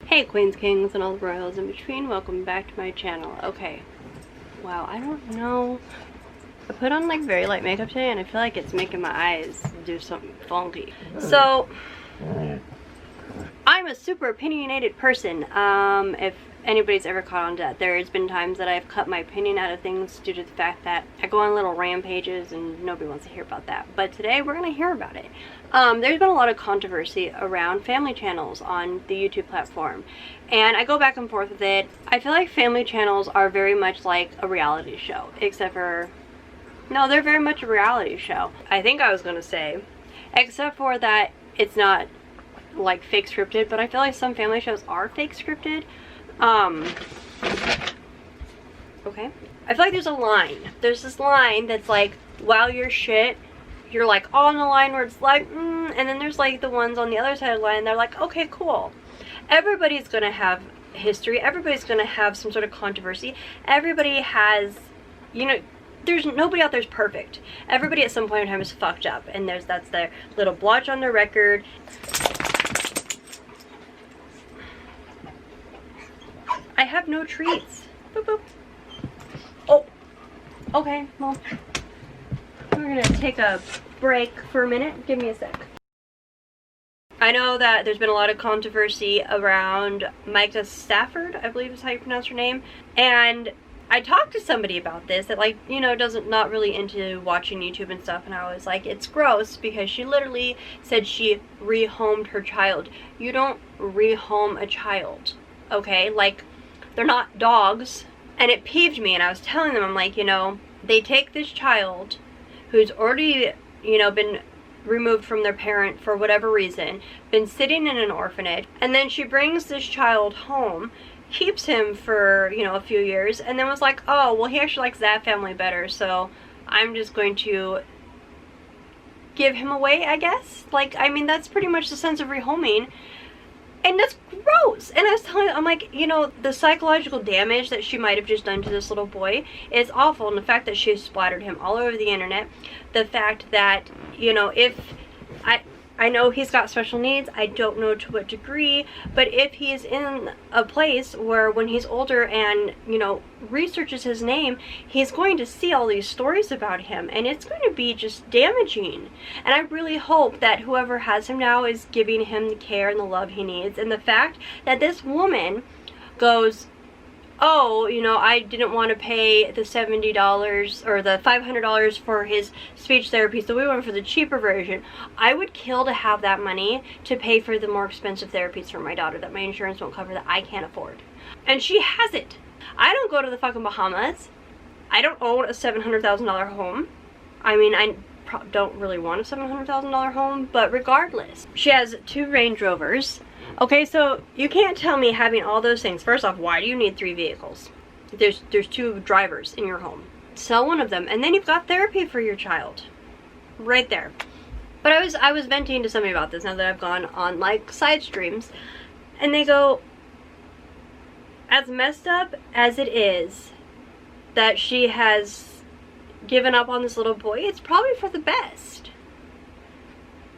Hey queens, kings, and all the royals in between, welcome back to my channel. Okay, wow, I don't know. I put on like very light makeup today and I feel like it's making my eyes do something funky. So, I'm a super opinionated person. If anybody's ever caught on to that, there's been times that I've cut my opinion out of things due to the fact that I go on little rampages and nobody wants to hear about that. But today we're going to hear about it. There's been a lot of controversy around family channels on the YouTube platform, and I go back and forth with it. I feel like family channels are very much like a reality show, except for, no, they're very much a reality show. I think I was going to say, except for that it's not like fake scripted, but I feel like some family shows are fake scripted. Okay. I feel like there's a line. There's this line that's like, while you're shit, you're like on the line where it's like, and then there's like the ones on the other side of the line, they're like, okay, cool. Everybody's gonna have history. Everybody's gonna have some sort of controversy. Everybody has, you know, there's nobody out there's perfect. Everybody at some point in time is fucked up, and that's their little blotch on their record. I have no treats. Boop, boop. Oh, okay, well, we're gonna take a break for a minute. Give me a sec. I know that there's been a lot of controversy around Micah Stafford, I believe is how you pronounce her name, and I talked to somebody about this that, like, you know, not really into watching YouTube and stuff, and I was like, it's gross because she literally said she rehomed her child. You don't rehome a child, okay? Like, they're not dogs. And it peeved me, and I was telling them, I'm like, you know, they take this child who's already, you know, been removed from their parent for whatever reason, been sitting in an orphanage, and then she brings this child home, keeps him for, you know, a few years, and then was like, oh, well, he actually likes that family better, so I'm just going to give him away, I guess. Like, I mean, that's pretty much the sense of rehoming. And that's gross. And I was telling her, I'm like, you know, the psychological damage that she might have just done to this little boy is awful. And the fact that she splattered him all over the internet. The fact that, you know, if I know he's got special needs, I don't know to what degree, but if he's in a place where when he's older and, you know, researches his name, he's going to see all these stories about him, and it's going to be just damaging. And I really hope that whoever has him now is giving him the care and the love he needs. And the fact that this woman goes, oh, you know, I didn't want to pay the $70 or the $500 for his speech therapy, so we went for the cheaper version. I would kill to have that money to pay for the more expensive therapies for my daughter that my insurance won't cover, that I can't afford. And she has it. I don't go to the fucking Bahamas. I don't own a $700,000 home. I mean, I don't really want a $700,000 home, but regardless. She has 2 Range Rovers. Okay, so you can't tell me having all those things. First off, why do you need 3 vehicles? There's 2 drivers in your home. Sell one of them, and then you've got therapy for your child. Right there. But I was venting to somebody about this now that I've gone on, like, side streams, and they go, as messed up as it is that she has given up on this little boy, it's probably for the best.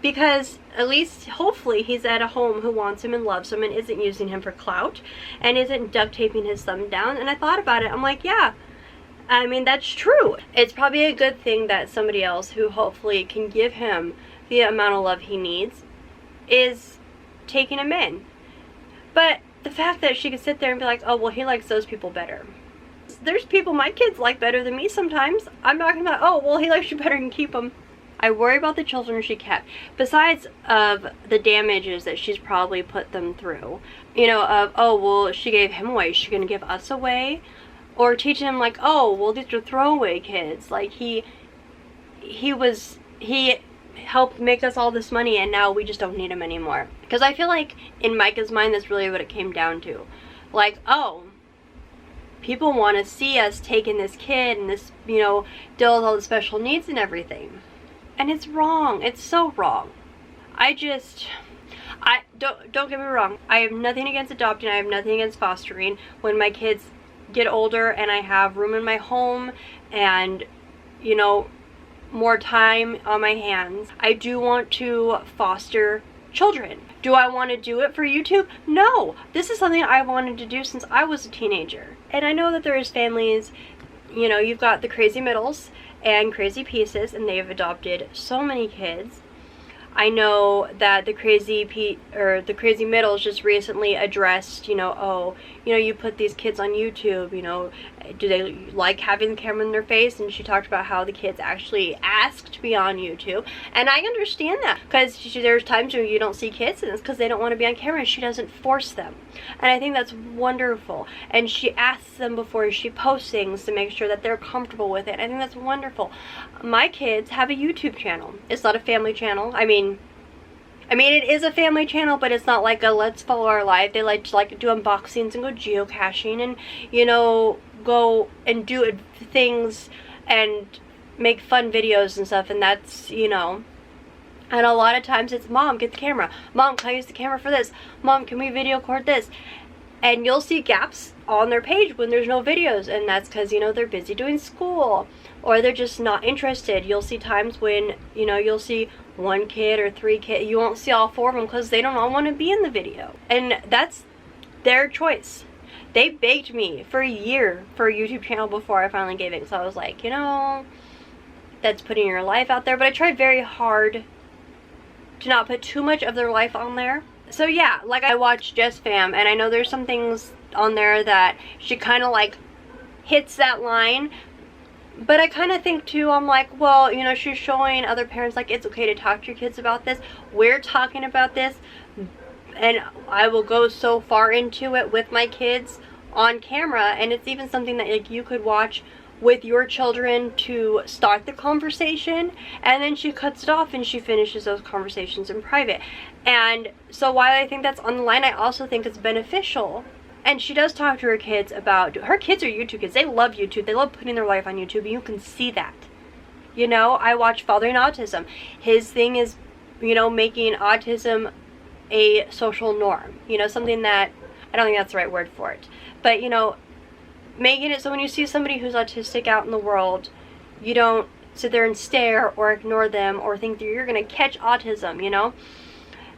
Because at least, hopefully, he's at a home who wants him and loves him and isn't using him for clout and isn't duct taping his thumb down. And I thought about it. I'm like, yeah, I mean, that's true. It's probably a good thing that somebody else who hopefully can give him the amount of love he needs is taking him in. But the fact that she could sit there and be like, oh, well, he likes those people better. There's people my kids like better than me sometimes. I'm not gonna be like, oh, well, he likes you better and keep him. I worry about the children she kept. Besides of the damages that she's probably put them through. You know, of, oh, well, she gave him away. Is she going to give us away? Or teaching him, like, oh, well, these are throwaway kids. Like, he helped make us all this money, and now we just don't need him anymore. Because I feel like, in Micah's mind, that's really what it came down to. Like, oh, people want to see us taking this kid and this, you know, deal with all the special needs and everything. And it's wrong. It's so wrong. Don't get me wrong. I have nothing against adopting. I have nothing against fostering. When my kids get older and I have room in my home and, you know, more time on my hands, I do want to foster children. Do I want to do it for YouTube? No. This is something I wanted to do since I was a teenager. And I know that there is families, you know, you've got the crazy middles and crazy pieces, and they've adopted so many kids. I know that the crazy middles just recently addressed, you know, oh, you know, you put these kids on YouTube, you know, do they like having the camera in their face? And she talked about how the kids actually asked to be on YouTube. And I understand that, because there's times when you don't see kids, and it's because they don't want to be on camera, and she doesn't force them. And I think that's wonderful. And she asks them before she posts things to make sure that they're comfortable with it. I think that's wonderful. My kids have a YouTube channel. It's not a family channel. I mean, it is a family channel, but it's not like a let's follow our life. They like to do unboxings and go geocaching and, you know, go and do things and make fun videos and stuff. And that's, you know, and a lot of times it's, Mom, get the camera. Mom, can I use the camera for this? Mom, can we video record this? And you'll see gaps on their page when there's no videos, and that's because, you know, they're busy doing school, or they're just not interested. You'll see times when, you know, you'll see one kid or 3 kids. You won't see all 4 of them because they don't all want to be in the video. And that's their choice. They begged me for a year for a YouTube channel before I finally gave it. So I was like, you know, that's putting your life out there. But I tried very hard to not put too much of their life on there. So yeah, like I watched Jess Fam, and I know there's some things on there that she kind of like hits that line. But I kind of think too, I'm like, well, you know, she's showing other parents like it's okay to talk to your kids about this. We're talking about this, and I will go so far into it with my kids on camera, and it's even something that like you could watch with your children to start the conversation, and then she cuts it off and she finishes those conversations in private. And so while I think that's on the line, I also think it's beneficial. And she does talk to her kids about, her kids are YouTube kids. They love YouTube. They love putting their life on YouTube, and you can see that. You know, I watch Fathering Autism. His thing is, you know, making autism a social norm. You know, something that, I don't think that's the right word for it. But, you know, making it so when you see somebody who's autistic out in the world, you don't sit there and stare or ignore them or think that you're going to catch autism, you know?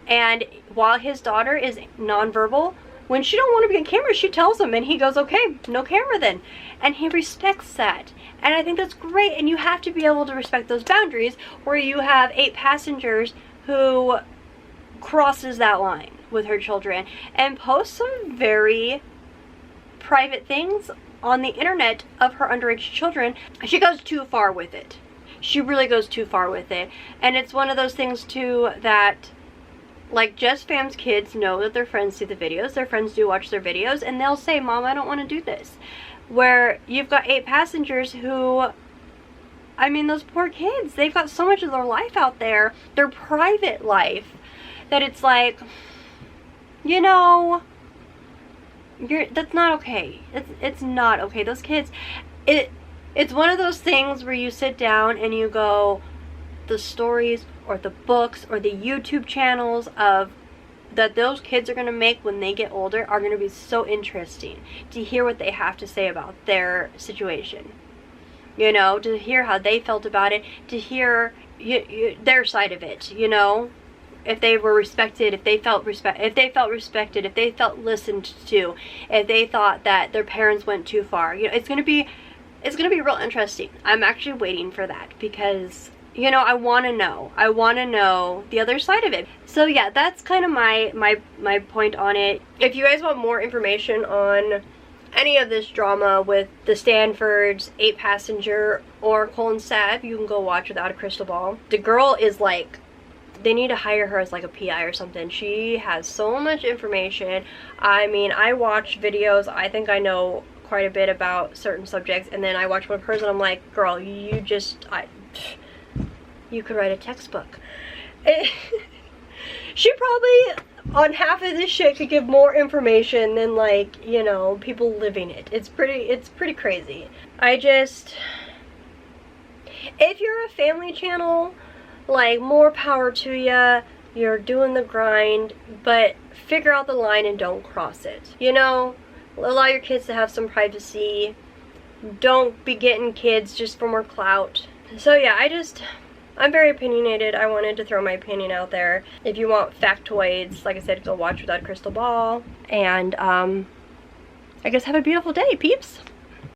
And while his daughter is nonverbal, when she don't want to be on camera, she tells him, and he goes, okay, no camera then. And he respects that. And I think that's great. And you have to be able to respect those boundaries where you have 8 passengers who crosses that line with her children and posts some very private things on the internet of her underage children. She goes too far with it. She really goes too far with it. And it's one of those things too that, like, Jess Fam's kids know that their friends see the videos. Their friends do watch their videos, and they'll say, Mom, I don't want to do this. Where you've got 8 passengers who, I mean, those poor kids, they've got so much of their life out there, their private life, that it's like, you know, that's not okay. It's not okay. Those kids, it's one of those things where you sit down and you go, the stories or the books or the YouTube channels of that those kids are going to make when they get older are going to be so interesting to hear what they have to say about their situation. You know, to hear how they felt about it, to hear their side of it, you know, if they were respected, if they felt respected, if they felt listened to, if they thought that their parents went too far. You know, it's going to be real interesting. I'm actually waiting for that because, you know, I want to know the other side of it. So yeah, that's kind of my point on it. If you guys want more information on any of this drama with the Stanfords, 8 Passenger, or Colin Sav, you can go watch Without a Crystal Ball. The girl is like, they need to hire her as like a PI or something. She has so much information. I mean, I watch videos, I think I know quite a bit about certain subjects, and then I watch one person, I'm like, girl, you could write a textbook. She probably, on half of this shit, could give more information than, like, you know, people living it. It's pretty crazy. If you're a family channel, like, more power to ya. You're doing the grind, but figure out the line and don't cross it. You know, allow your kids to have some privacy. Don't be getting kids just for more clout. So yeah, I'm very opinionated. I wanted to throw my opinion out there. If you want factoids, like I said, go watch Without a Crystal Ball. And I guess have a beautiful day, peeps.